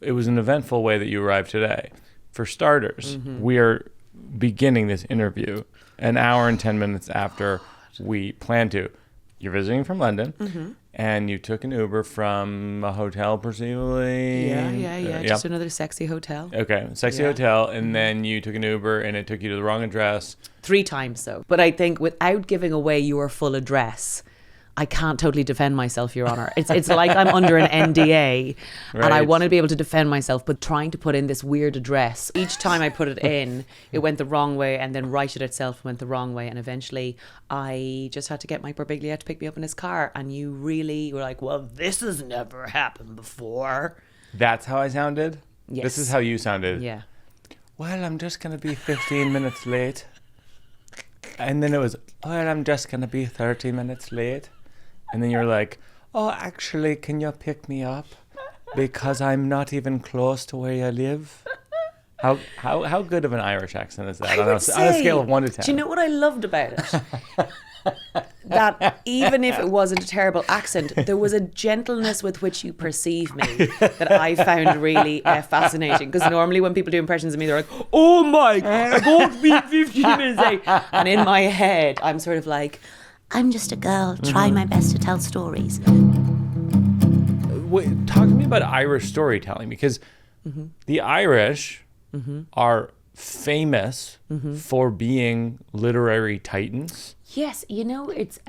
it was an eventful way that you arrived today. For starters, we are beginning this interview an hour and 10 minutes after we planned to. You're visiting from London, and you took an Uber from a hotel, presumably. Yeah. Just another sexy hotel. Okay, sexy hotel, and then you took an Uber, and it took you to the wrong address. 3 times so. But I think without giving away your full address, I can't totally defend myself, Your Honour. It's like I'm under an NDA, and I want to be able to defend myself, but trying to put in this weird address. Each time I put it in, it went the wrong way, and then right it itself went the wrong way, and eventually I just had to get my Birbiglia to pick me up in his car, and you really were like, well, this has never happened before. That's how I sounded? Yes. This is how you sounded? Yeah. Well, I'm just going to be 15 minutes late. And then it was, well, I'm just going to be 30 minutes late. And then you're like, oh, actually, can you pick me up? Because I'm not even close to where you live. How good of an Irish accent is that on a scale of 1 to 10? Do you know what I loved about it? That even if it wasn't a terrible accent, there was a gentleness with which you perceive me that I found really fascinating. Because normally when people do impressions of me, they're like, oh my, I'm going to be 15 minutes late. And in my head, I'm sort of like, I'm just a girl trying my best to tell stories. Wait, talk to me about Irish storytelling, because the Irish are famous for being literary titans. Yes, you know, it's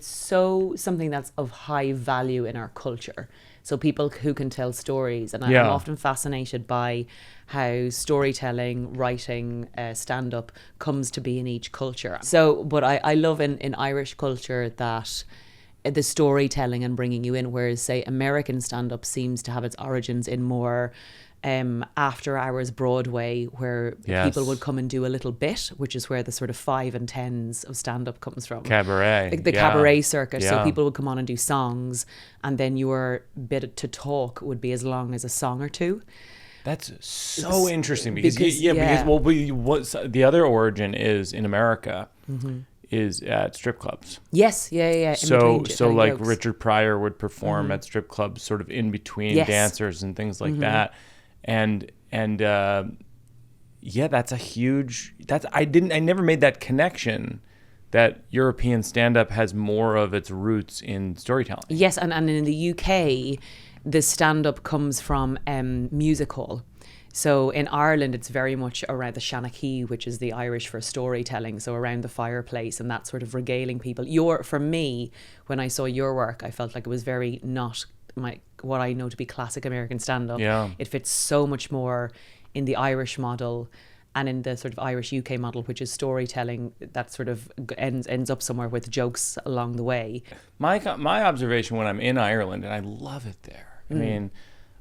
so something that's of high value in our culture. So people who can tell stories, and I'm often fascinated by how storytelling, writing, stand-up comes to be in each culture. So, but I love in Irish culture that the storytelling and bringing you in, whereas say American stand-up seems to have its origins in more after hours Broadway, where people would come and do a little bit, which is where the sort of 5 and 10s of stand-up comes from. Cabaret. The cabaret circuit. Yeah. So people would come on and do songs, and then your bit to talk would be as long as a song or two. That's so interesting because the other origin is in America is at strip clubs. Yes, yeah. So like jokes. Richard Pryor would perform at strip clubs, sort of in between dancers and things like that. And that's a huge. I never made that connection that European stand-up has more of its roots in storytelling. Yes, and in the UK, the stand-up comes from music hall. So in Ireland, it's very much around the Shanachie, which is the Irish for storytelling. So around the fireplace and that sort of regaling people. For me, when I saw your work, I felt like it was very not what I know to be classic American stand-up. Yeah. It fits so much more in the Irish model and in the sort of Irish UK model, which is storytelling that sort of ends up somewhere with jokes along the way. My observation when I'm in Ireland, and I love it there. I mean,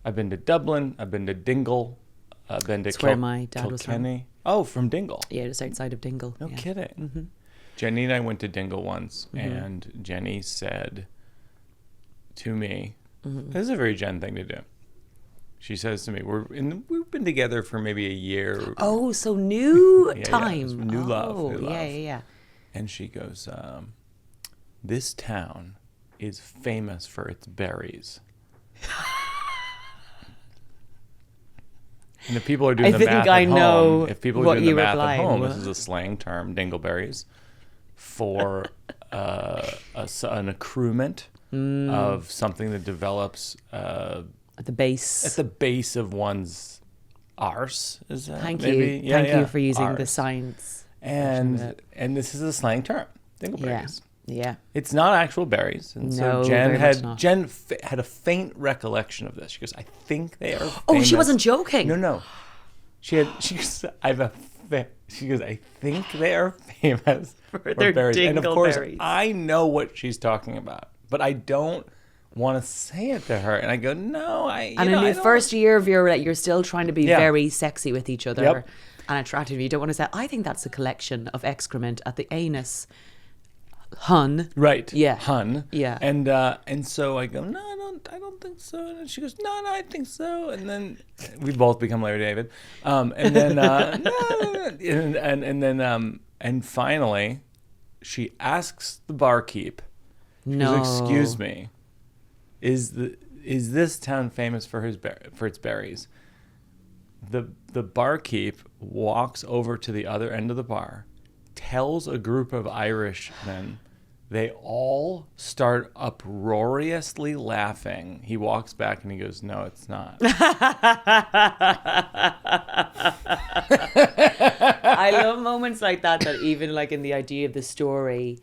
I've been to Dublin, I've been to Dingle, I've been to where my dad was from. Oh, from Dingle. Yeah, just outside of Dingle. No kidding. Jenny and I went to Dingle once, and Jenny said to me, this is a very Jen thing to do. She says to me, we've been together for maybe a year. Oh, so new time. Yeah, new love. Yeah. And she goes, this town is famous for its berries. And if people are doing the math at home, this is a slang term, dingleberries, for an accruement of something that develops at the base of one's arse. Is that Thank maybe? you. Thank you for using the science. And this is a slang term, dingleberries. Yeah. It's not actual berries. And so Jen had a faint recollection of this. She goes, I think they are famous. Oh, she wasn't joking. No. She goes, I think they are famous for their berries. And of course, dingleberries. I know what she's talking about, but I don't want to say it to her. And I go, no, in the first year of you're still trying to be very sexy with each other and attractive. You don't want to say, I think that's a collection of excrement at the anus. Hun. Right. Yeah. Hun. Yeah. And so I go, no, I don't think so. And she goes, no, I think so. And then we both become Larry David. And then and finally she asks the barkeep, she goes, excuse me, is this town famous for its berries? The barkeep walks over to the other end of the bar, tells a group of Irishmen. They all start uproariously laughing. He walks back and he goes, "No, it's not." I love moments like that even like in the idea of the story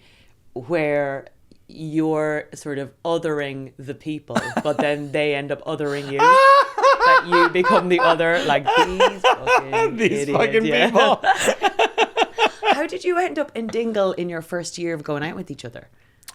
where you're sort of othering the people, but then they end up othering you. That you become the other, like these fucking people. How did you end up in Dingle in your first year of going out with each other?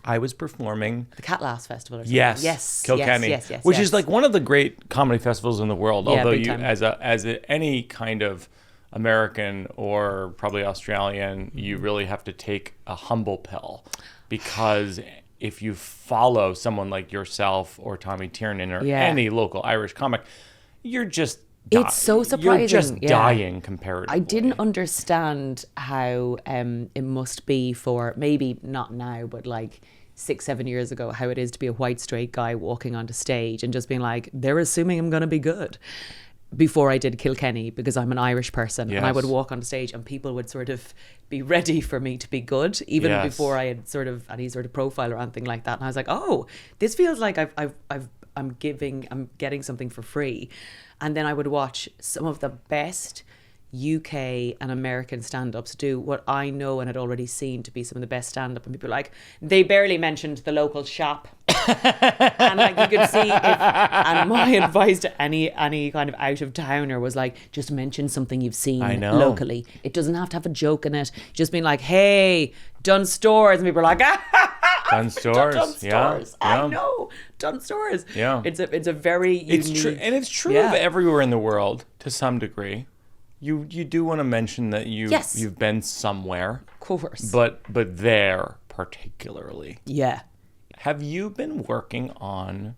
I was performing the Catlass Festival or something. Yes, Kilkenny, which is like one of the great comedy festivals in the world. Yeah, although you, time. as any kind of American or probably Australian, you really have to take a humble pill, because if you follow someone like yourself or Tommy Tiernan or any local Irish comic, you're just it's so surprising. You're just dying comparatively. I didn't understand how it must be for, maybe not now, but like 6-7 years ago, how it is to be a white straight guy walking onto stage and just being like, they're assuming I'm going to be good. Before I did Kilkenny, because I'm an Irish person, and I would walk on stage and people would sort of be ready for me to be good, even before I had sort of any sort of profile or anything like that. And I was like, oh, this feels like I'm getting something for free. And then I would watch some of the best UK and American stand-ups do what I know and had already seen to be some of the best stand-up, and people were like, they barely mentioned the local shop. And like you could see and my advice to any kind of out of towner was like, just mention something you've seen locally. It doesn't have to have a joke in it. Just being like, hey, Dunn Stores, and people are like, Dunn Stores. Dunn Stores. I know, Dunn Stores. Yeah, it's a very unique. It's true, and it's true of everywhere in the world to some degree. You do want to mention that you've been somewhere, of course, but there particularly. Yeah. Have you been working on?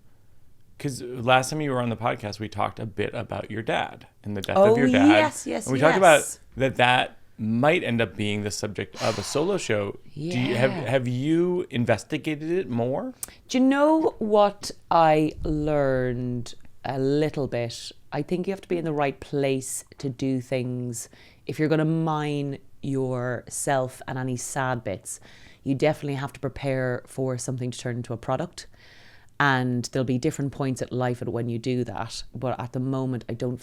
Because last time you were on the podcast, we talked a bit about your dad and the death of your dad. Yes. And we talked about that might end up being the subject of a solo show. Yeah. Have you investigated it more? Do you know what I learned a little bit? I think you have to be in the right place to do things. If you're going to mine yourself and any sad bits, you definitely have to prepare for something to turn into a product. And there'll be different points at life at when you do that. But at the moment, I don't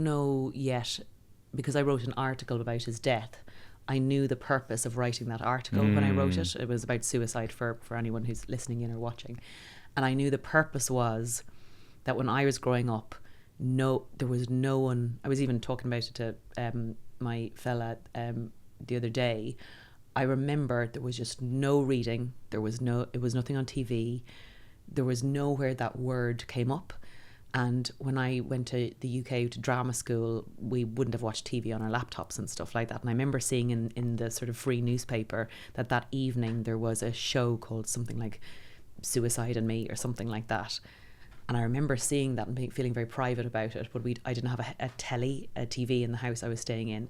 know yet, because I wrote an article about his death. I knew the purpose of writing that article when I wrote it. It was about suicide for anyone who's listening in or watching. And I knew the purpose was that when I was growing up, there was no one. I was even talking about it to my fella the other day. I remember there was just no reading. It was nothing on TV. There was nowhere that word came up. And when I went to the UK to drama school, we wouldn't have watched TV on our laptops and stuff like that. And I remember seeing in the sort of free newspaper that evening there was a show called something like Suicide and Me or something like that. And I remember seeing that and feeling very private about it. But I didn't have a TV in the house I was staying in.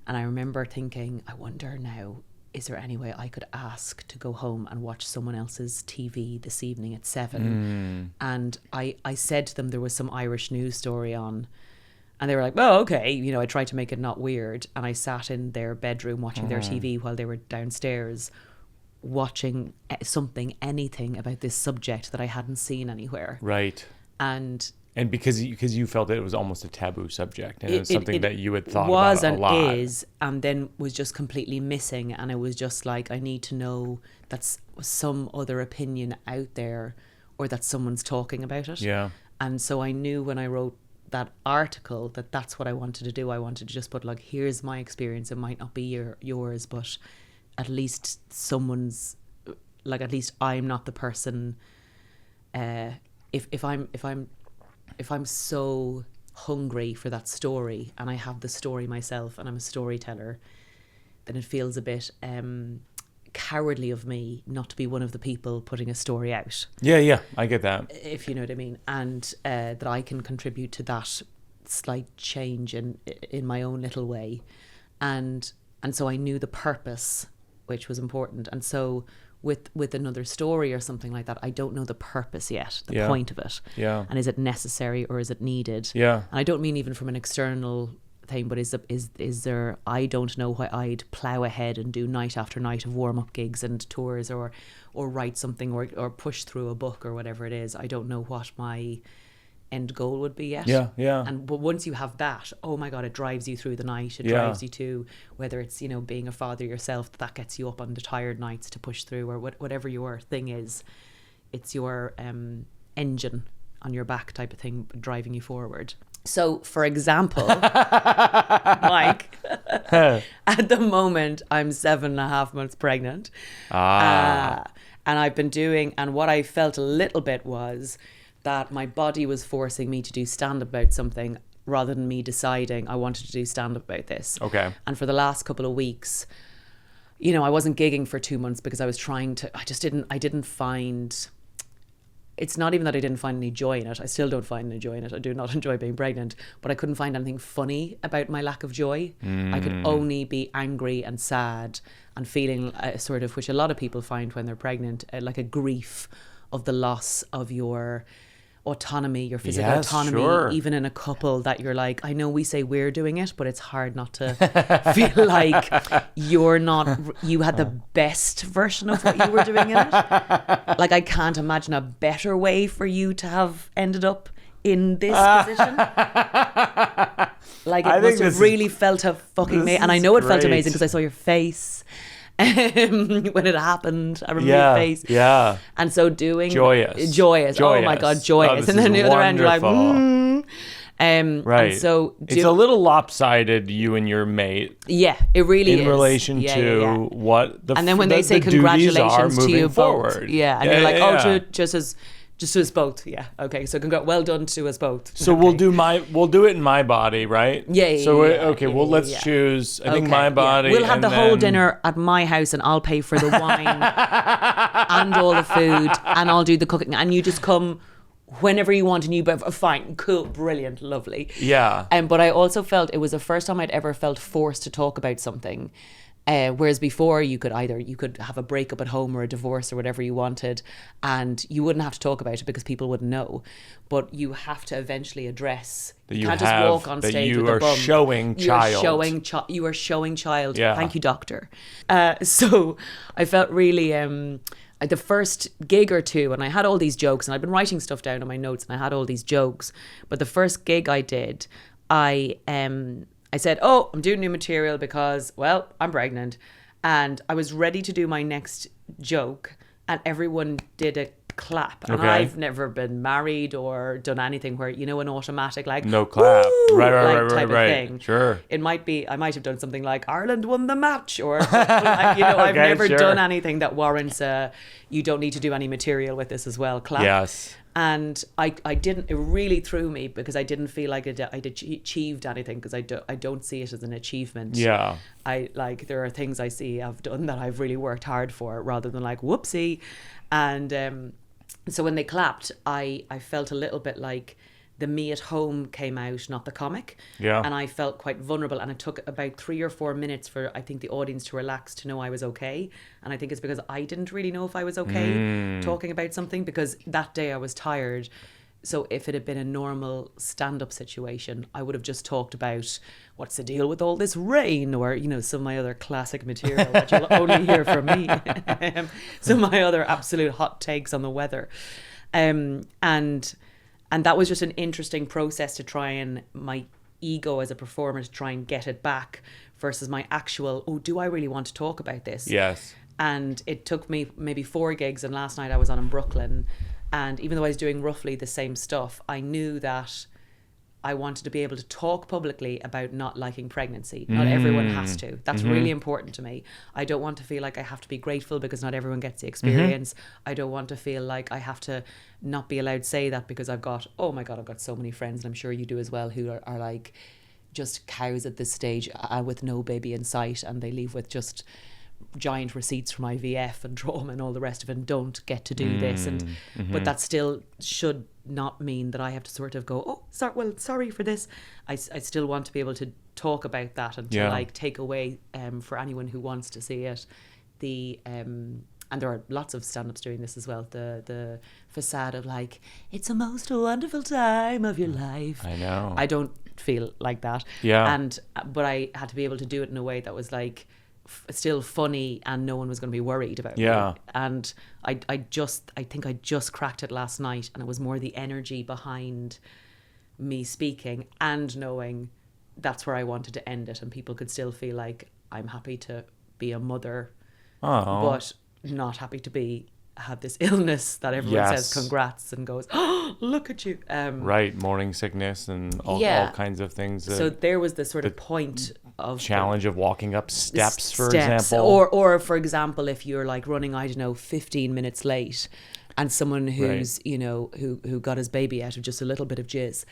And I remember thinking, I wonder now, is there any way I could ask to go home and watch someone else's TV this evening at 7? And I said to them there was some Irish news story on. And they were like, oh, okay. I tried to make it not weird. And I sat in their bedroom watching their TV while they were downstairs watching anything about this subject that I hadn't seen anywhere. Right. And because you felt that it was almost a taboo subject, and it was something that you had thought about a lot. Was and is, and then was just completely missing. And it was just like, I need to know that's some other opinion out there, or that someone's talking about it. Yeah. And so I knew when I wrote that article that's what I wanted to do. I wanted to just put like, here's my experience. It might not be yours, but at least someone's, like, at least I'm not the person. If I'm so hungry for that story and I have the story myself and I'm a storyteller, then it feels a bit cowardly of me not to be one of the people putting a story out. Yeah, I get that. If you know what I mean. And that I can contribute to that slight change in my own little way. And so I knew the purpose, which was important. And so with another story or something like that, I don't know the purpose yet, the point of it. Yeah. And is it necessary or is it needed? Yeah. And I don't mean even from an external thing, but is there, I don't know why I'd plough ahead and do night after night of warm-up gigs and tours or write something or push through a book or whatever it is. I don't know what my end goal would be yet. But once you have that, oh my God, it drives you through the night. It drives you to, whether it's, you know, being a father yourself, that gets you up on the tired nights to push through, or whatever your thing is. It's your engine on your back type of thing driving you forward. So, for example, Mike, at the moment, I'm 7.5 months pregnant. And I've been doing, and what I felt a little bit was that my body was forcing me to do stand-up about something rather than me deciding I wanted to do stand-up about this. Okay. And for the last couple of weeks, you know, I wasn't gigging for 2 months because I was trying to, I didn't find... It's not even that I didn't find any joy in it. I still don't find any joy in it. I do not enjoy being pregnant, but I couldn't find anything funny about my lack of joy. I could only be angry and sad and feeling sort of, which a lot of people find when they're pregnant, like a grief of the loss of your autonomy, your physical autonomy, even in a couple that you're like, I know we say we're doing it, but it's hard not to feel like you had the best version of what you were doing in it. Like, I can't imagine a better way for you to have ended up in this position. Like, it must have really felt a fucking amazing. And I know it felt amazing because I saw your face when it happened. I remember your face. Yeah. And so doing joyous. Oh my God, joyous. And then the other end you're like, right. And so it's a little lopsided, you and your mate. Yeah, it really is. In relation to what the and then when they say congratulations to you both. Yeah, and you're like, just to us both. Yeah. Okay. So well done to us both. So we'll do it in my body, right? Let's choose. I think my body. We'll have the whole dinner at my house, and I'll pay for the wine and all the food, and I'll do the cooking, and you just come whenever you want, and you fine, cool, brilliant, lovely. Yeah. But I also felt it was the first time I'd ever felt forced to talk about something. Whereas before you could have a breakup at home or a divorce or whatever you wanted, and you wouldn't have to talk about it because people wouldn't know. But you have to eventually address that you can't just walk on stage with a bum. You are showing child. Yeah. Thank you, doctor. So I felt really the first gig or two, and I had all these jokes, and I'd been writing stuff down on my notes, and I had all these jokes. But the first gig I did, I said, I'm doing new material because, well, I'm pregnant. And I was ready to do my next joke, and everyone did a clap. And I've never been married or done anything where, you know, an automatic, like, no clap. Right. Type of thing. Sure. It might be, I might have done something like Ireland won the match, or, like, you know, I've never done anything that warrants you don't need to do any material with this as well, clap. Yes. And I didn't, it really threw me because I didn't feel like I'd achieved anything, because I don't see it as an achievement. Yeah. There are things I see I've done that I've really worked hard for, rather than like, whoopsie. And so when they clapped, I felt a little bit like the me at home came out, not the comic. Yeah. And I felt quite vulnerable, and it took about 3 or 4 minutes for, I think, the audience to relax, to know I was okay. And I think it's because I didn't really know if I was okay talking about something, because that day I was tired. So if it had been a normal stand-up situation, I would have just talked about what's the deal with all this rain, or, you know, some of my other classic material that you'll only hear from me. Some of my other absolute hot takes on the weather. And that was just an interesting process to try, and my ego as a performer to try and get it back, versus my actual, do I really want to talk about this? Yes. And it took me maybe 4 gigs, and last night I was on in Brooklyn, and even though I was doing roughly the same stuff, I knew that I wanted to be able to talk publicly about not liking pregnancy. Not everyone has to. That's really important to me. I don't want to feel like I have to be grateful because not everyone gets the experience. I don't want to feel like I have to not be allowed to say that because I've got so many friends, and I'm sure you do as well, who are like just cows at this stage with no baby in sight, and they leave with just giant receipts from IVF and trauma and all the rest of it, and don't get to do this. And but that still should not mean that I have to sort of go, sorry for this. I still want to be able to talk about that, and to like take away for anyone who wants to see it, the and there are lots of stand-ups doing this as well, the facade of like, it's a most wonderful time of your life. I know. I don't feel like that. Yeah. But I had to be able to do it in a way that was like still funny and no one was going to be worried about me. And I think I just cracked it last night, and it was more the energy behind me speaking and knowing that's where I wanted to end it, and people could still feel like I'm happy to be a mother, but not happy to have this illness that everyone says congrats and goes, oh, look at you. Right, morning sickness and all kinds of things. So there was the sort of point of challenge of walking up steps, for example. Or for example, if you're like running, 15 minutes late, and someone who's, who got his baby out of just a little bit of jizz,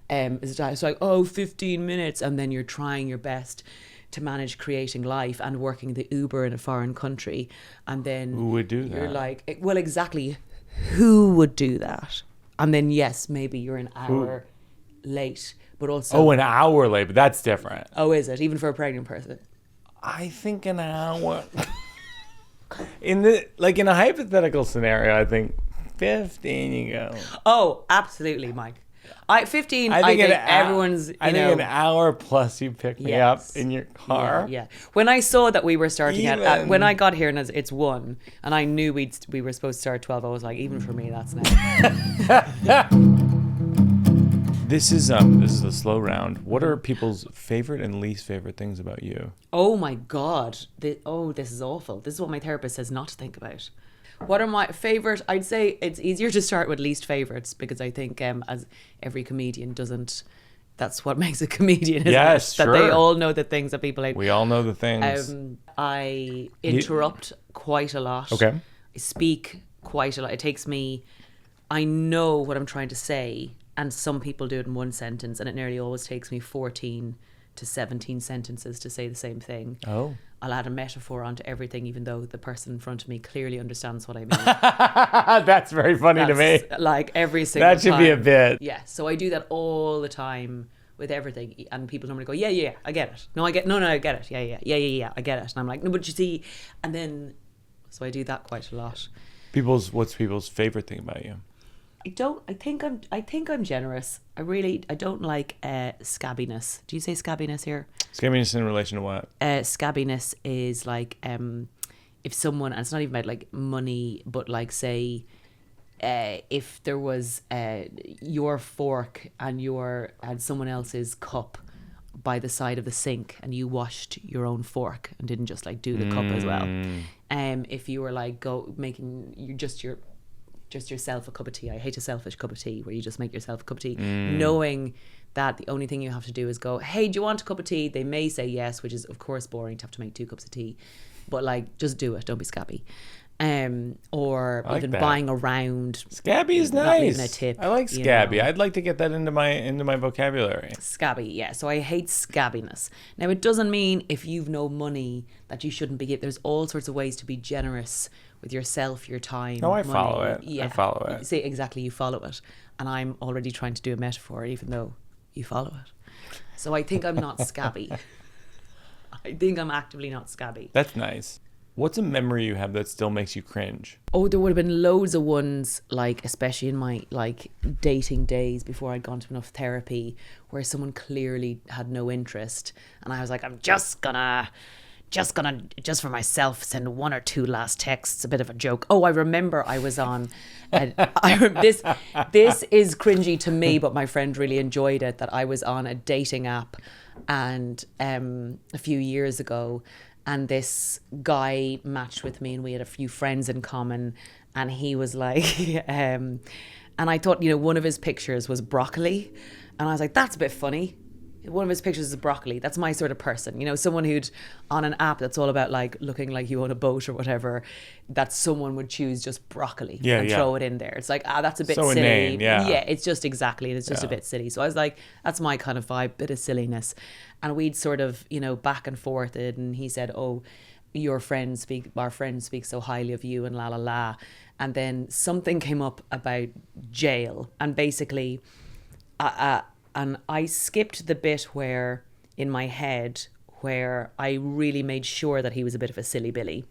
it's like, 15 minutes, and then you're trying your best to manage creating life and working the Uber in a foreign country, and then who would do that? You're like, well, exactly, who would do that? And then yes, maybe you're an hour late, but also an hour late, but that's different. Oh, is it even for a pregnant person? I think an hour. In a hypothetical scenario, I think 15 you go. Oh, absolutely, Mike. 15, I think everyone's, I think an hour plus you pick me up in your car. Yeah. When I saw that we were starting when I got here and it's 1, and I knew we were supposed to start at 12, I was like, even for me, that's now. This is the slow round. What are people's favorite and least favorite things about you? Oh my God. This is awful. This is what my therapist says not to think about. What are my favorite? I'd say it's easier to start with least favorites, because I think as every comedian doesn't, that's what makes a comedian, isn't yes, it? That they all know the things that people hate. We all know the things. I interrupt quite a lot. Okay. I speak quite a lot. It takes me, I know what I'm trying to say, and some people do it in one sentence, and it nearly always takes me 14 to 17 sentences to say the same thing. Oh. I'll add a metaphor onto everything, even though the person in front of me clearly understands what I mean. That's very funny to me. Like every single time. That should be a bit. Yeah, so I do that all the time with everything, and people normally go, yeah, I get it. No, I get it. Yeah, I get it. And I'm like, no, but you see, and then, so I do that quite a lot. What's people's favorite thing about you? I think I'm generous. I don't like scabbiness. Do you say scabbiness here? Scabbiness in relation to what? Scabbiness is like if someone, and it's not even about like money, but like say if there was your fork and someone else's cup by the side of the sink, and you washed your own fork and didn't just like do the cup as well. If you were like just yourself a cup of tea. I hate a selfish cup of tea where you just make yourself a cup of tea, knowing that the only thing you have to do is go, hey, do you want a cup of tea? They may say yes, which is of course boring to have to make 2 cups of tea, but like just do it, don't be scabby. Or like even that. Buying around. Scabby is nice. Leaving a tip, I like scabby. I'd like to get that into my vocabulary. Scabby, yeah. So I hate scabbiness. Now it doesn't mean if you've no money that you shouldn't be. There's all sorts of ways to be generous with yourself, your time. No, I money. follow it. Yeah. I follow it. See, exactly, you follow it, and I'm already trying to do a metaphor, even though you follow it. So I think I'm not scabby. I think I'm actively not scabby. That's nice. What's a memory you have that still makes you cringe? Oh, there would have been loads of ones, like especially in my like dating days before I'd gone to enough therapy, where someone clearly had no interest, and I was like, I'm just gonna for myself send 1 or 2 last texts, a bit of a joke. Oh, I remember I was on this is cringy to me, but my friend really enjoyed it, that I was on a dating app and a few years ago, and this guy matched with me, and we had a few friends in common, and he was like and I thought, one of his pictures was broccoli, and I was like, that's a bit funny. One of his pictures is broccoli. That's my sort of person. Someone who'd on an app that's all about like looking like you own a boat or whatever, that someone would choose just broccoli and throw it in there. It's like, that's a bit so silly. Inane, yeah. Yeah, it's just exactly. It's just a bit silly. So I was like, that's my kind of vibe, bit of silliness. And we'd sort of, back and forth it. And he said, oh, our friends speak so highly of you and la la la. And then something came up about jail. And basically, and I skipped the bit where, in my head, where I really made sure that he was a bit of a silly Billy.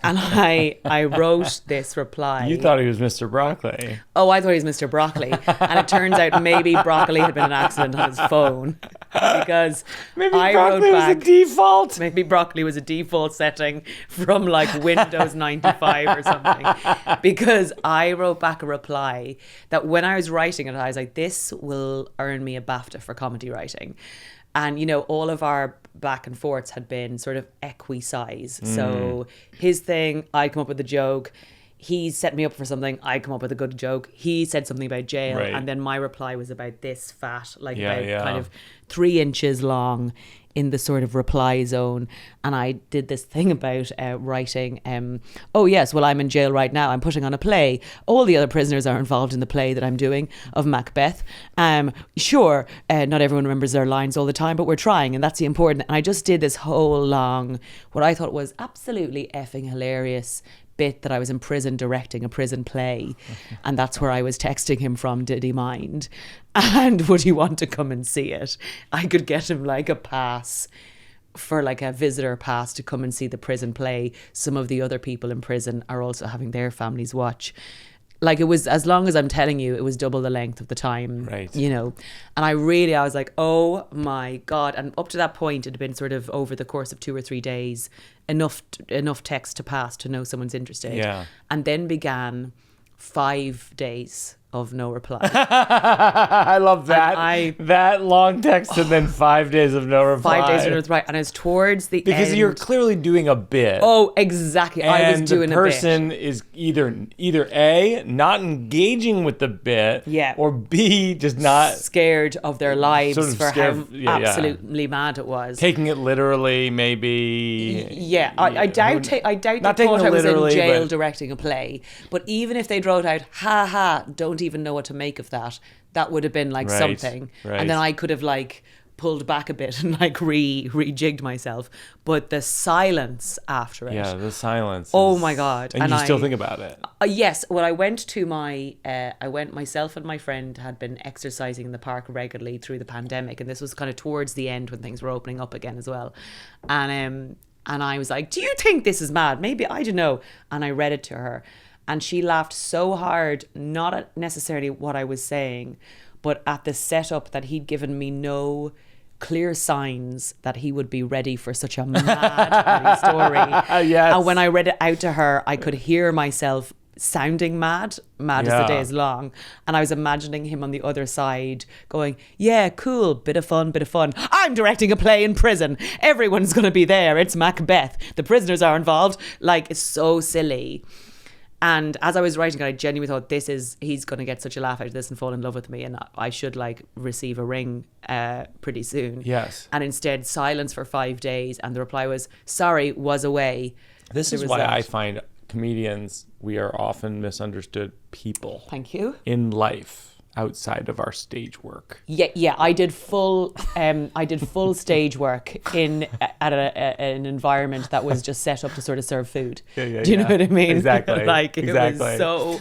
And I wrote this reply. You thought he was Mr. Broccoli. Oh, I thought he was Mr. Broccoli. And it turns out maybe Broccoli had been an accident on his phone. Because Maybe I Broccoli wrote was a back, default. maybe Broccoli was a default setting from like Windows 95 or something. Because I wrote back a reply that when I was writing it, I was like, this will earn me a BAFTA for comedy writing. And, you know, all of our back and forths had been sort of equi-size. So his thing, I'd come up with a joke. He set me up for something. I'd come up with a good joke. He said something about jail. Right. And then my reply was about this fat, like Yeah, about yeah. kind of 3 inches long in the sort of reply zone. And I did this thing about writing, oh yes, well, I'm in jail right now. I'm putting on a play. All the other prisoners are involved in the play that I'm doing of Macbeth. Sure, not everyone remembers their lines all the time, but we're trying, and that's the important. And I just did this whole long, what I thought was absolutely effing hilarious bit that I was in prison directing a prison play, and that's where I was texting him from, did he mind, and would he want to come and see it. I could get him like a pass, for like a visitor pass, to come and see the prison play. Some of the other people in prison are also having their families watch. Like, it was, as long as I'm telling you, it was double the length of the time, right? You know, and I was like, oh my God. And up to that point, it had been sort of over the course of 2 or 3 days, enough text to pass to know someone's interested. Yeah. And then began 5 days of no reply. I love that. That long text and then 5 days of no reply. 5 days of no reply. And it's towards the because end. you're clearly doing a bit. Oh, exactly. I was doing a bit. And the person is either A, not engaging with the bit, yeah, or B, just not scared of their lives, sort of for scared, how absolutely mad it was. Taking it literally, maybe. Yeah, I doubt they thought I was in jail directing a play. But even if they wrote out, ha ha, don't even know what to make of that, that would have been like something. Right. And then I could have like pulled back a bit and like rejigged myself. But the silence after it. Yeah, the silence. Oh my God. And you still think about it. Yes. Well, I went myself and my friend had been exercising in the park regularly through the pandemic. And this was kind of towards the end when things were opening up again as well. And I was like, do you think this is mad? Maybe, I don't know. And I read it to her. And she laughed so hard, not at necessarily what I was saying, but at the setup that he'd given me no clear signs that he would be ready for such a mad story. Yes. And when I read it out to her, I could hear myself sounding mad as the day is long. And I was imagining him on the other side going, yeah, cool, bit of fun. I'm directing a play in prison. Everyone's going to be there. It's Macbeth. The prisoners are involved. Like, it's so silly. And as I was writing it, I genuinely thought he's going to get such a laugh out of this and fall in love with me, and I should like receive a ring pretty soon. Yes. And instead, silence for 5 days, and the reply was, sorry, was away. This is why I find comedians, we are often misunderstood people. Thank you. In life. Outside of our stage work. Yeah. I did full stage work at an environment that was just set up to sort of serve food. Do you know what I mean? Exactly. It was so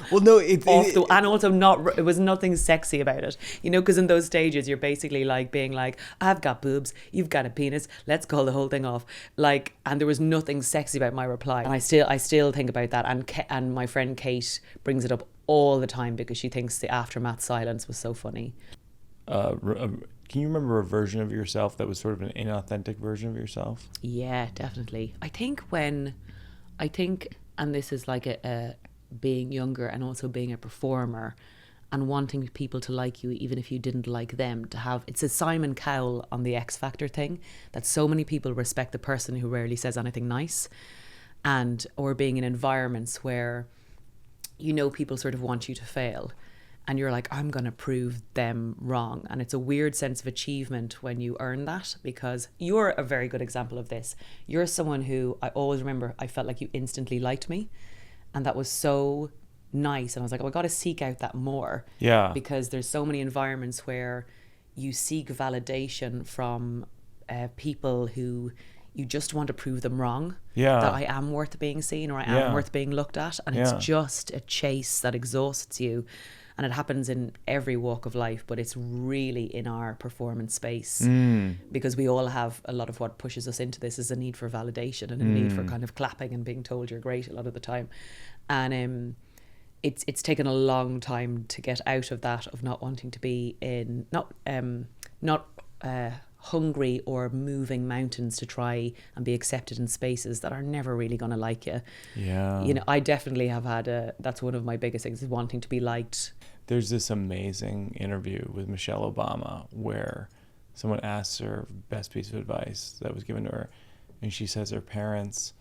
and also it was nothing sexy about it. You know, because in those stages you're basically like being like, I've got boobs, you've got a penis, let's call the whole thing off. Like, and there was nothing sexy about my reply. And I still think about that. And my friend Kate brings it up all the time because she thinks the aftermath silence was so funny. Can you remember a version of yourself that was sort of an inauthentic version of yourself? Yeah, definitely. I think, and this is like a being younger and also being a performer and wanting people to like you even if you didn't like them, to have, it's a Simon Cowell on the X Factor thing, that so many people respect the person who rarely says anything nice, or being in environments where you know people sort of want you to fail and you're like, I'm going to prove them wrong. And it's a weird sense of achievement when you earn that, because you're a very good example of this. You're someone who I always remember, I felt like you instantly liked me, and that was so nice. And I was like, oh, I got to seek out that more. Yeah. Because there's so many environments where you seek validation from people who you just want to prove them wrong. Yeah. That I am worth being seen, or I am worth being looked at. And it's just a chase that exhausts you. And it happens in every walk of life, but it's really in our performance space, because we all have a lot of what pushes us into this is a need for validation and a need for kind of clapping and being told you're great a lot of the time. And it's taken a long time to get out of that, of not wanting to be in, not hungry or moving mountains to try and be accepted in spaces that are never really going to like you. Yeah. You know, I definitely have had that's one of my biggest things, is wanting to be liked. There's this amazing interview with Michelle Obama where someone asks her best piece of advice that was given to her, and she says her parents,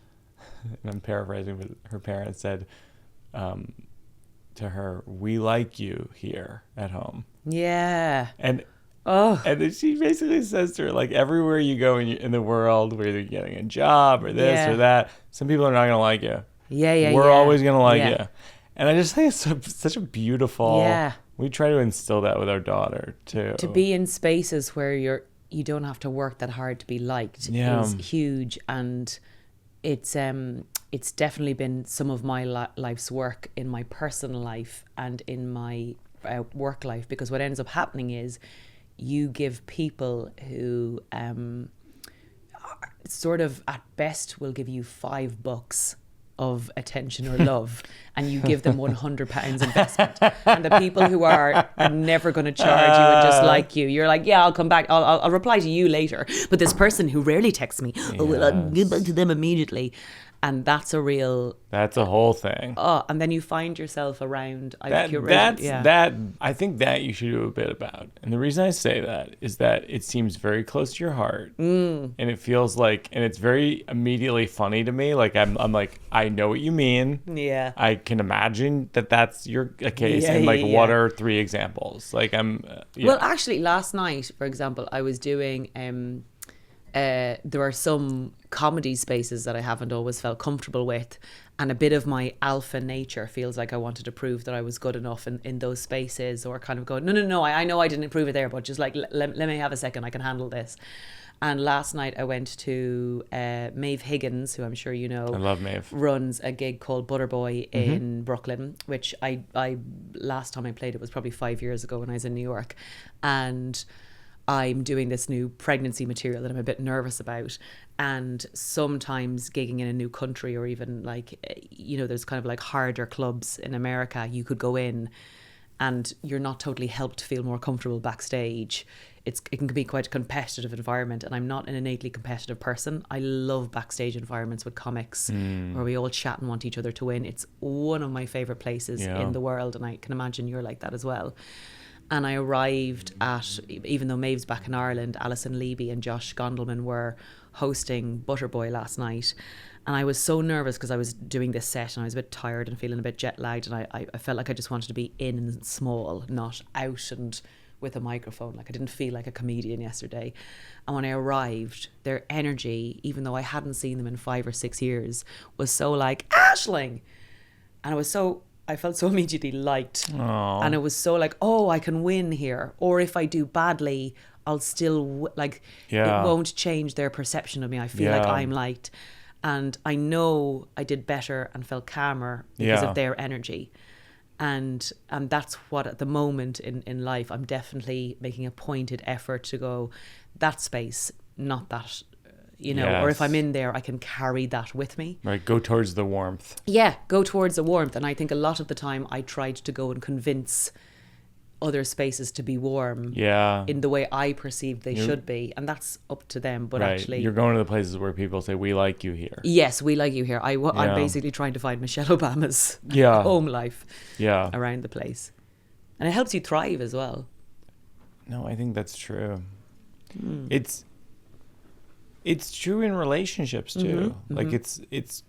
and I'm paraphrasing, but her parents said to her, "We like you here at home." Yeah. And then she basically says to her, like, everywhere you go in the world, whether you're getting a job or this or that, some people are not going to like you. We're always going to like you. And I just think it's such a beautiful... Yeah. We try to instill that with our daughter, too. To be in spaces where you don't have to work that hard to be liked is huge. And it's definitely been some of my life's work in my personal life and in my work life, because what ends up happening is you give people who sort of at best will give you $5 of attention or love, and you give them £100 investment. And the people who are never going to charge you and just like you're like, yeah, I'll come back, I'll reply to you later. But this person who rarely texts me, I'll get back to them immediately. And that's a whole thing. Oh, and then you find yourself around. I think that you should do a bit about. And the reason I say that is that it seems very close to your heart, and it feels like, and it's very immediately funny to me. Like I'm like, I know what you mean. Yeah. I can imagine that that's your case. And like, what are 3 examples? Like Well, actually, last night, for example, I was doing. There are some comedy spaces that I haven't always felt comfortable with, and a bit of my alpha nature feels like I wanted to prove that I was good enough in those spaces, or kind of go, no, I know I didn't prove it there, but just like, let me have a second, I can handle this. And last night I went to Maeve Higgins, who I'm sure you know. I love Maeve. Runs a gig called Butterboy in Brooklyn, which I last time I played it was probably 5 years ago when I was in New York. And I'm doing this new pregnancy material that I'm a bit nervous about. And sometimes gigging in a new country, or even like, you know, there's kind of like harder clubs in America, you could go in and you're not totally helped to feel more comfortable backstage. It can be quite a competitive environment, and I'm not an innately competitive person. I love backstage environments with comics where we all chat and want each other to win. It's one of my favorite places in the world, and I can imagine you're like that as well. And I arrived at, even though Maeve's back in Ireland, Alison Levy and Josh Gondelman were hosting Butterboy last night. And I was so nervous because I was doing this set and I was a bit tired and feeling a bit jet lagged. And I felt like I just wanted to be in and small, not out and with a microphone. Like I didn't feel like a comedian yesterday. And when I arrived, their energy, even though I hadn't seen them in 5 or 6 years, was so like, Aisling! And I felt so immediately liked. Aww. And it was so like, oh, I can win here. Or if I do badly, I'll still, it won't change their perception of me. I feel like I'm liked. And I know I did better and felt calmer because of their energy. And that's what, at the moment in life, I'm definitely making a pointed effort to go, that space, not that, or if I'm in there, I can carry that with me. Right, go towards the warmth. Yeah, go towards the warmth. And I think a lot of the time I tried to go and convince other spaces to be warm in the way I perceived they should be. And that's up to them. But actually... You're going to the places where people say, we like you here. Yes, we like you here. I'm basically trying to find Michelle Obama's home life around the place. And it helps you thrive as well. No, I think that's true. It's true in relationships too. Mm-hmm. Like it's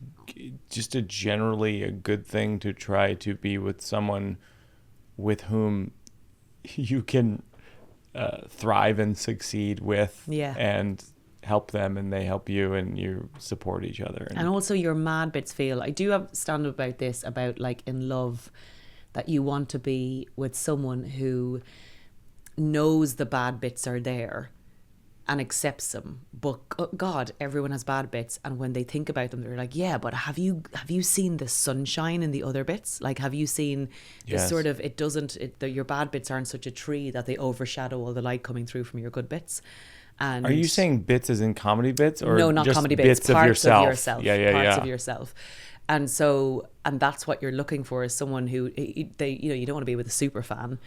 just generally a good thing to try to be with someone with whom you can thrive and succeed with, and help them, and they help you, and you support each other. And also your mad bits feel. I do have stand up about this, about like in love, that you want to be with someone who knows the bad bits are there, and accepts them. But God, everyone has bad bits, and when they think about them, they're like, yeah, but have you seen the sunshine in the other bits? Like, have you seen the sort of, your bad bits aren't such a tree that they overshadow all the light coming through from your good bits. And are you saying bits as in comedy bits, or no, not just comedy bits, parts of yourself. Yeah, parts of yourself. And so, and that's what you're looking for, is someone who you don't want to be with a super fan.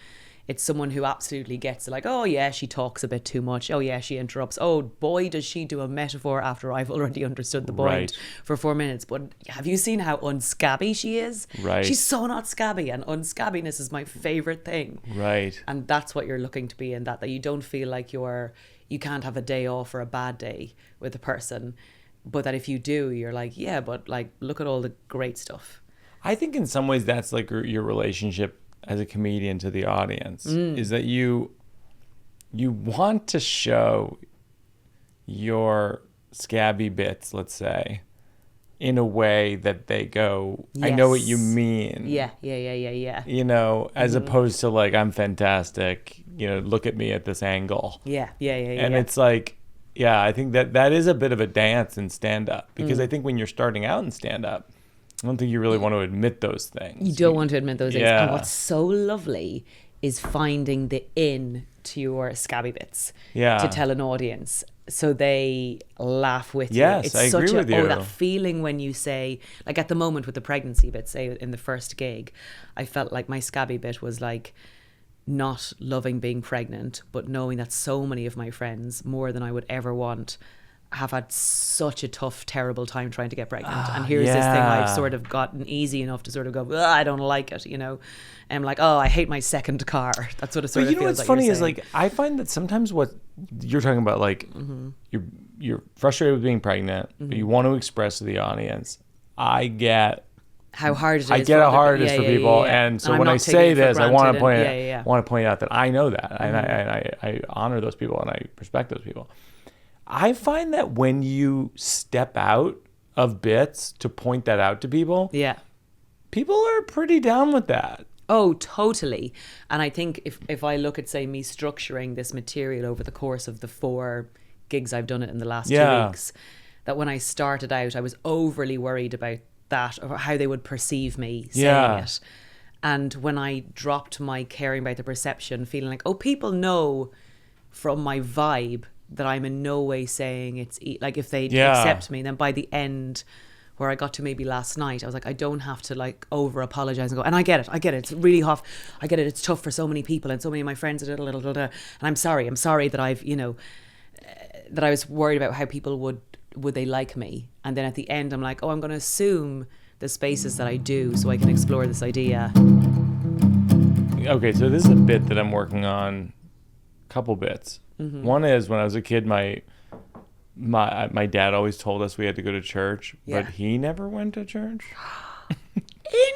It's someone who absolutely gets it, like, oh yeah, she talks a bit too much. Oh yeah, she interrupts. Oh boy, does she do a metaphor after I've already understood the point for 4 minutes. But have you seen how unscabby she is? Right. She's so not scabby, and unscabbiness is my favorite thing. Right. And that's what you're looking to be in, that you don't feel like you can't have a day off or a bad day with a person. But that if you do, you're like, yeah, but like, look at all the great stuff. I think in some ways that's like your relationship as a comedian to the audience, is that you want to show your scabby bits, let's say, in a way that they go, I know what you mean. Yeah. You know, as opposed to like, I'm fantastic, you know, look at me at this angle. Yeah. And it's like, yeah, I think that is a bit of a dance in stand-up, because I think when you're starting out in stand-up, I don't think you really want to admit those things. You don't want to admit those things. Yeah. And what's so lovely is finding the in to your scabby bits to tell an audience, so they laugh with you. Yes, I agree with you. That feeling when you say, like at the moment with the pregnancy bit, say in the first gig, I felt like my scabby bit was like not loving being pregnant, but knowing that so many of my friends, more than I would ever want, have had such a tough, terrible time trying to get pregnant. And here's this thing I've sort of gotten easy enough to sort of go, I don't like it, you know. And I'm like, oh, I hate my second car. That's what it sort of feels like. But you know what's funny is, like, I find that sometimes what you're talking about, like, you're frustrated with being pregnant, but you want to express to the audience. I get how hard it is. I get how hard it is for people. And so when I say this, I want to point out that I know that. And I honor those people, and I respect those people. I find that when you step out of bits to point that out to people, people are pretty down with that. Oh, totally. And I think if I look at, say, me structuring this material over the course of the 4 gigs I've done it in the last 2 weeks, that when I started out, I was overly worried about that, or how they would perceive me saying it. And when I dropped my caring about the perception, feeling like, oh, people know from my vibe that I'm in no way saying it's like, if they accept me, then by the end, where I got to maybe last night, I was like, I don't have to like over apologize and go, and I get it, it's really tough, I get it, it's tough for so many people, and so many of my friends are and I'm sorry that I've, you know, that I was worried about how people would they like me. And then at the end I'm like, oh, I'm going to assume the spaces that I do so I can explore this idea. Okay, so this is a bit that I'm working on, couple bits. One is, when I was a kid, my dad always told us we had to go to church, but he never went to church.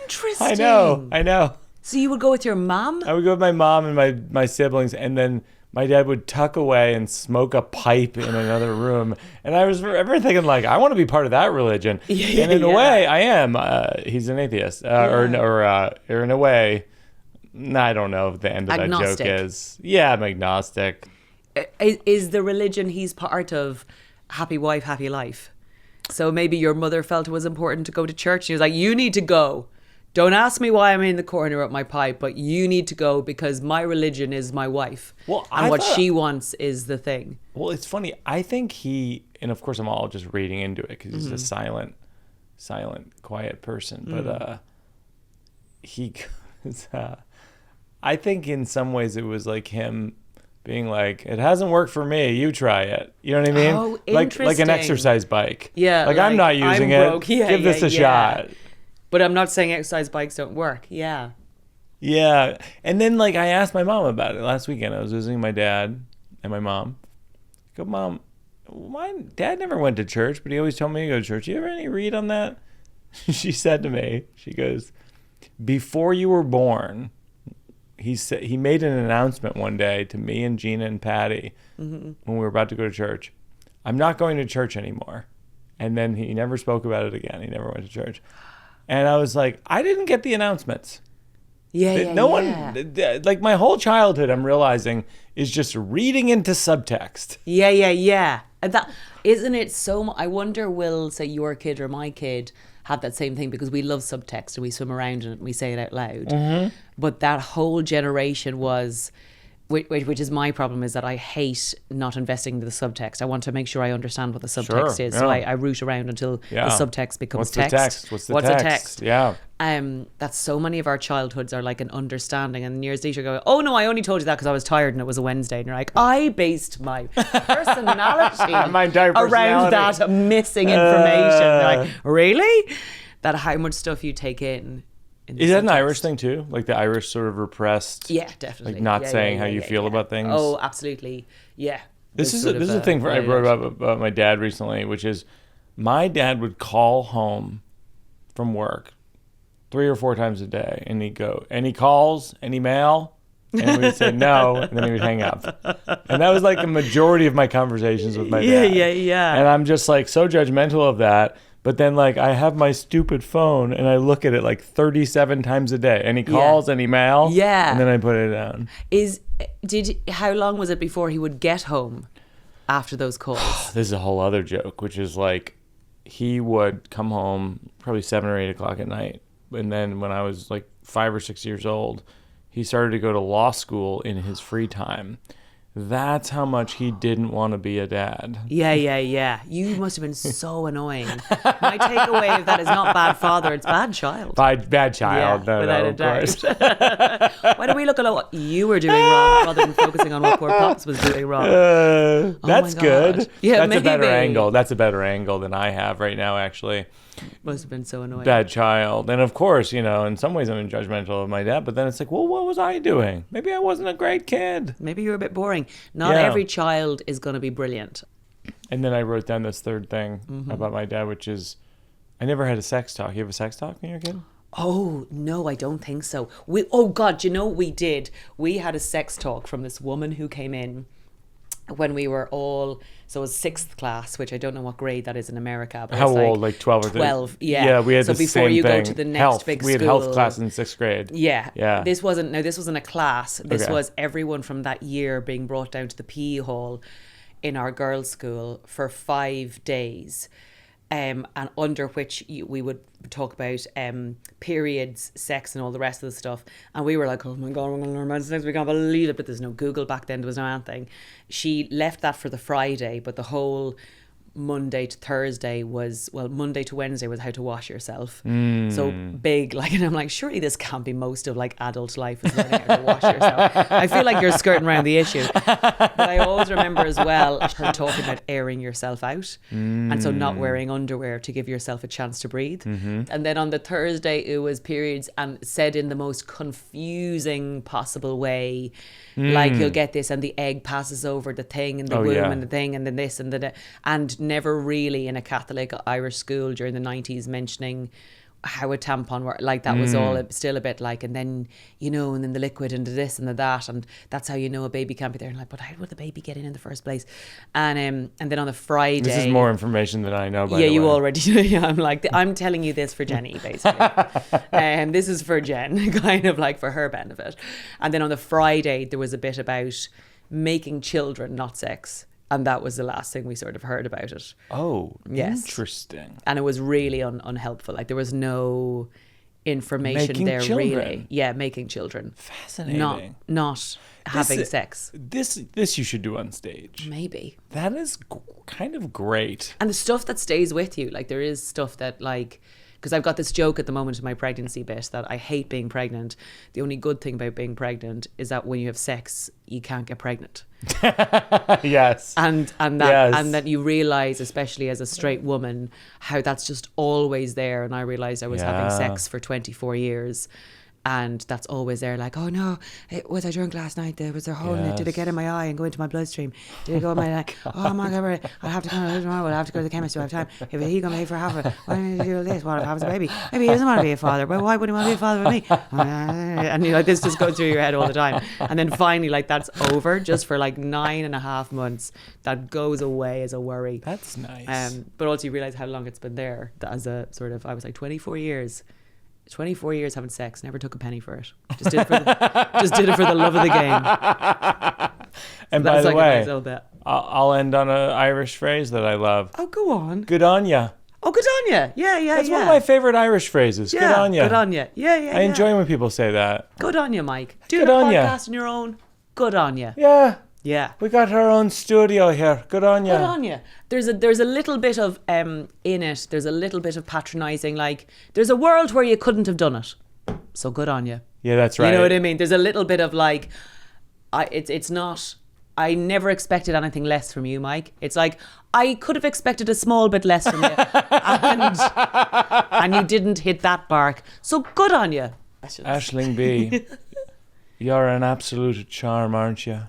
Interesting. I know. So you would go with your mom? I would go with my mom and my siblings, and then my dad would tuck away and smoke a pipe in another room. And I was forever thinking, like, I want to be part of that religion. And in a way, I am. He's an atheist. Or in a way, I don't know if the end of agnostic. That joke is. Yeah, I'm agnostic. Is the religion he's part of happy wife, happy life? So maybe your mother felt it was important to go to church. She was like, you need to go. Don't ask me why I'm in the corner with my pipe, but you need to go because my religion is my wife. Well, and what she wants is the thing. Well, it's funny. I think and of course I'm all just reading into it because he's a silent, quiet person. But I think in some ways it was like him being like, it hasn't worked for me, you try it. You know what I mean? Oh, interesting. Like an exercise bike. Yeah. Like I'm not using it. Give this a shot. But I'm not saying exercise bikes don't work. Yeah. Yeah. And then like I asked my mom about it last weekend. I was visiting my dad and my mom. I go, Mom, my dad never went to church, but he always told me to go to church. You ever any read on that? She said to me, she goes, before you were born, he made an announcement one day to me and Gina and Patty when we were about to go to church. I'm not going to church anymore. And then he never spoke about it again. He never went to church. And I was like, I didn't get the announcements. No one, like my whole childhood, I'm realizing, is just reading into subtext. Yeah. And that, isn't it so I wonder, will, say, your kid or my kid have that same thing, because we love subtext and we swim around in it and we say it out loud. Mm-hmm. But that whole generation was, which is my problem, is that I hate not investing in the subtext. I want to make sure I understand what the subtext is. So I root around until the subtext becomes text. What's the text? Yeah. That so many of our childhoods are like an understanding, and years later go, oh no, I only told you that because I was tired and it was a Wednesday. And you're like, I based my personality around that missing information. Like, really? That how much stuff you take in. Is that an Irish thing too? Like the Irish sort of repressed? Yeah, definitely. Like not saying how you feel about things? Oh, absolutely. Yeah. This is a thing I wrote about my dad recently, which is my dad would call home from work 3 or 4 times a day, and he'd go, any calls, any mail? And we'd say no, and then he would hang up. And that was like a majority of my conversations with my dad. Yeah. And I'm just like so judgmental of that. But then, like, I have my stupid phone and I look at it like 37 times a day. Any calls, any mail? Yeah. And then I put it down. How long was it before he would get home after those calls? This is a whole other joke, which is like, he would come home probably 7 or 8 o'clock at night. And then when I was like 5 or 6 years old, he started to go to law school in his free time. That's how much he didn't want to be a dad. Yeah. You must have been so annoying. My takeaway of that is not bad father, it's bad child. Bad child, yeah, without a doubt. Why don't we look at what you were doing wrong rather than focusing on what poor Pops was doing wrong? That's good. Yeah, that's maybe. A better angle. That's a better angle than I have right now, actually. Must have been so annoying. Bad child. And of course, in some ways I'm judgmental of my dad, but then it's like, well, what was I doing? Maybe I wasn't a great kid. Maybe you're a bit boring. Not every child is going to be brilliant. And then I wrote down this third thing about my dad, which is I never had a sex talk. You have a sex talk when you're a kid? Oh, no, I don't think so. We did. We had a sex talk from this woman who came in when we were all, so it was 6th class, which I don't know what grade that is in America. But how old? Like 12 or 13? 12, yeah. Yeah, we had so the before same you thing. go to the next health. big we school. We had health class in 6th grade. Yeah. This wasn't a class. This was everyone from that year being brought down to the PE hall in our girls' school for 5 days. And under which we would talk about periods, sex, and all the rest of the stuff. And we were like, oh my God, we're going to learn about sex. We can't believe it. But there's no Google back then. There was no anything. She left that for the Friday, but the whole Monday to Thursday Monday to Wednesday was how to wash yourself. So big, like, and I'm like, surely this can't be most of like adult life is learning how to wash yourself. I feel like you're skirting around the issue. But I always remember as well her talking about airing yourself out, and so not wearing underwear to give yourself a chance to breathe. And then on the Thursday it was periods, and said in the most confusing possible way. Like, you'll get this and the egg passes over the thing and the womb and the thing and then this and the and never really in a Catholic Irish school during the 90s mentioning how a tampon worked. Like, that was all still a bit like, and then and then the liquid and the this and the that, and that's how a baby can't be there. And like, but how would the baby get in the first place? And then on the Friday, this is more information than I know. By the way. You already. Yeah, I'm telling you this for Jenny, basically. And this is for Jen, kind of like for her benefit. And then on the Friday there was a bit about making children, not sex. And that was the last thing we sort of heard about it. Oh, yes. Interesting. And it was really unhelpful. Like, there was no information making there children. Really. Yeah, making children. Fascinating. Not having sex. This you should do on stage. Maybe. That is kind of great. And the stuff that stays with you, like, there is stuff that, like, because I've got this joke at the moment in my pregnancy bit that I hate being pregnant. The only good thing about being pregnant is that when you have sex, you can't get pregnant. Yes. And that you realize, especially as a straight woman, how that's just always there. And I realized I was having sex for 24 years. And that's always there, like, oh no, was I drunk last night? Was there a hole in it? Did it get in my eye and go into my bloodstream? Did it go in my eye? Oh my God, I'll have to go tomorrow. I'll have to go to the chemist. Do I have time? If he's going to pay for half of it, why don't you do this? What if I was a baby? Maybe he doesn't want to be a father, but why wouldn't he want to be a father with me? And this just goes through your head all the time. And then finally, like, that's over just for like 9.5 months. That goes away as a worry. That's nice. But also you realize how long it's been there as a sort of, I was like 24 years. 24 years having sex, never took a penny for it. Just did it for the love of the game. And by the way, I'll end on an Irish phrase that I love. Oh, go on. Good on ya. Oh, good on ya. Yeah. That's one of my favorite Irish phrases. Good on ya. Good on ya. Yeah. I enjoy when people say that. Good on ya, Mike. Do Good the on ya. podcast on your own. Good on ya. Yeah. Yeah. We got our own studio here. Good on ya. Good on ya. There's a little bit of in it. There's a little bit of patronising. Like, there's a world where you couldn't have done it. So good on ya. Yeah, that's right. You know what I mean? There's a little bit of like, it's not. I never expected anything less from you, Mike. It's like, I could have expected a small bit less from you. and you didn't hit that mark. So good on you. Aisling Bea, you're an absolute charm, aren't you?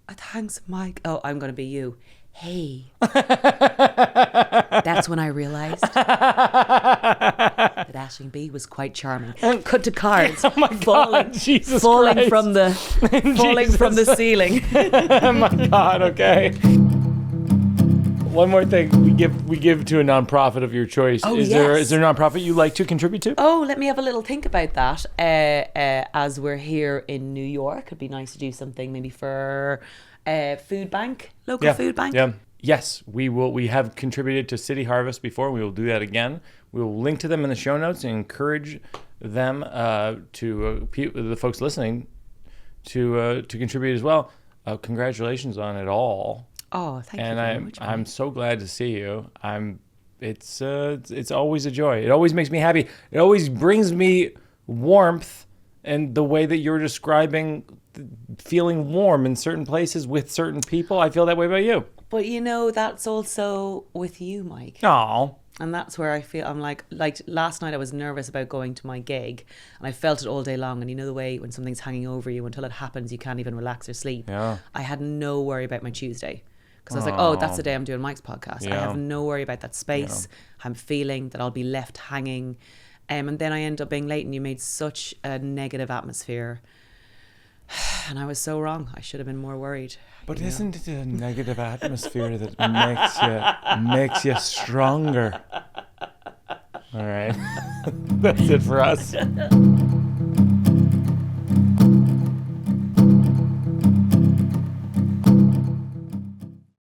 Thanks, Mike. Oh, I'm going to be you. Hey. That's when I realised that Aisling Bea was quite charming. Cut to cards. Oh my God, Jesus falling Christ. from the ceiling. Oh my God, okay. One more thing, we give to a nonprofit of your choice. Oh, is there a nonprofit you like to contribute to? Oh, let me have a little think about that. As we're here in New York, it'd be nice to do something maybe for food bank, local food bank. Yeah. Yes, we will. We have contributed to City Harvest before. We will do that again. We will link to them in the show notes and encourage them the folks listening to contribute as well. Congratulations on it all. Oh, thank you very much. I'm so glad to see you. It's always a joy. It always makes me happy. It always brings me warmth, and the way that you're describing feeling warm in certain places with certain people, I feel that way about you. But you know, that's also with you, Mike. Aww. And that's where I feel I'm like last night I was nervous about going to my gig, and I felt it all day long. And you know the way when something's hanging over you until it happens, you can't even relax or sleep. Yeah. I had no worry about my Tuesday. Because I was like, oh, that's the day I'm doing Mike's podcast. Yeah. I have no worry about that space. Yeah. I'm feeling that I'll be left hanging. And then I end up being late, and you made such a negative atmosphere. And I was so wrong. I should have been more worried. But isn't it a negative atmosphere that makes you stronger? All right. That's it for us.